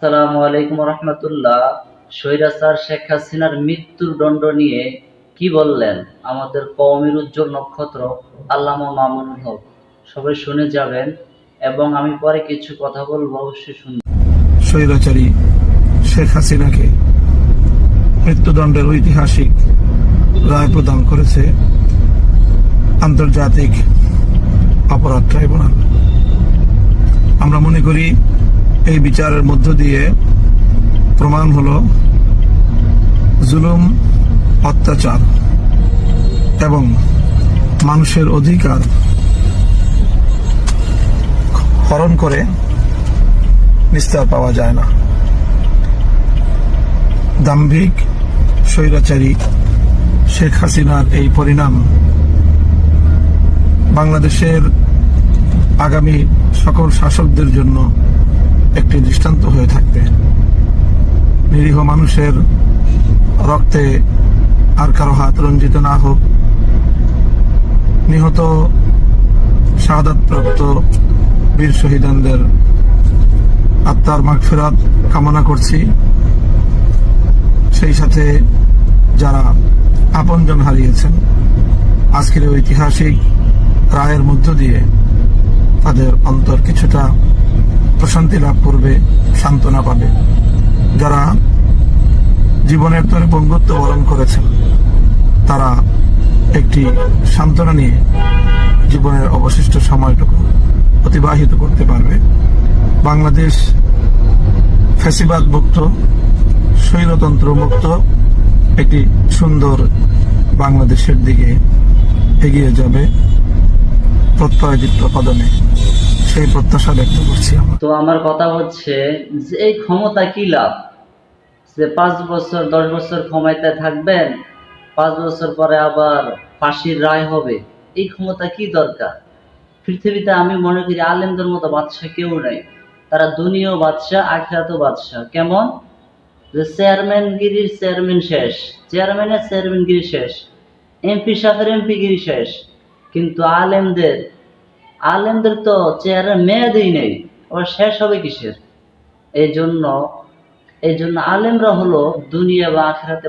আসসালামু আলাইকুম রহমতুল্লাহ। স্বৈরাচার শেখ হাসিনার মৃত্যুর দণ্ড নিয়ে কি বললেন আমাদের কওমের উজ্জ্বল নক্ষত্র আল্লামা মামুনুল হক। সবাই শুনে যাবেন এবং আমি পরে কিছু কথা বলবো, অবশ্যই শুনবেন। স্বৈরাচারী শেখ হাসিনাকে মৃত্যুদণ্ডের ঐতিহাসিক রায় প্রদান করেছে আন্তর্জাতিক অপরাধ ট্রাইব্যুনাল। আমরা মনে করি এই বিচারের মধ্য দিয়ে প্রমাণ হলো জুলুম, অত্যাচার এবং মানুষের অধিকার হরণ করে নিস্তার পাওয়া যায় না। দাম্ভিক স্বৈরাচারী শেখ হাসিনার এই পরিণাম বাংলাদেশের আগামী সকল শাসকদের জন্য একটি দৃষ্টান্ত হয়ে থাকবে। নিরীহ মানুষের রক্তে আর কারো হাত রঞ্জিত না হোক। নিহত শাহাদাতপ্রাপ্ত বীর শহীদদের আত্মার মাগফিরাত কামনা করছি। সেই সাথে যারা আপনজন হারিয়েছেন, আজকের ঐতিহাসিক রায়ের মধ্য দিয়ে তাদের অন্তর কিছুটা প্রশান্তি লাভ করবে, সান্ত্বনা পাবে। যারা জীবনের তরে বন্ধুত্ব বরণ করেছেন, তারা একটি সান্ত্বনা নিয়ে জীবনের অবশিষ্ট সময়টুকু অতিবাহিত করতে পারবে। বাংলাদেশ ফ্যাসিবাদ মুক্ত, স্বৈরতন্ত্র মুক্ত একটি সুন্দর বাংলাদেশের দিকে এগিয়ে যাবে প্রত্যয়দীপ্ত কদমে, সেই প্রত্যাশা ব্যক্ত করছি। তো আমার কথা হচ্ছে যে এই ক্ষমতা কি লাভ, যে 5 বছর 10 বছর ক্ষমতায় থাকবেন, 5 বছর পরে আবার ফাঁসির রায় হবে, এই ক্ষমতা কি দরকার? পৃথিবীতে আমি মনে করি আলেমদের মতো বাদশা কেউ নাই। তারা দুনিয়াও বাদশা, আখিরাতেও বাদশা। কেমন? যে চেয়ারম্যানগিরির চেয়ারম্যান শেষ, চেয়ারম্যানের চেয়ারম্যানগিরি শেষ, এমপি সাহেবের এমপিগিরি শেষ, কিন্তু আলেমদের তো চেয়ারের মেয়াদই নেই, আবার শেষ হবে কিসের? এই জন্য আলেমরা হলো দুনিয়া বা আখিরাতে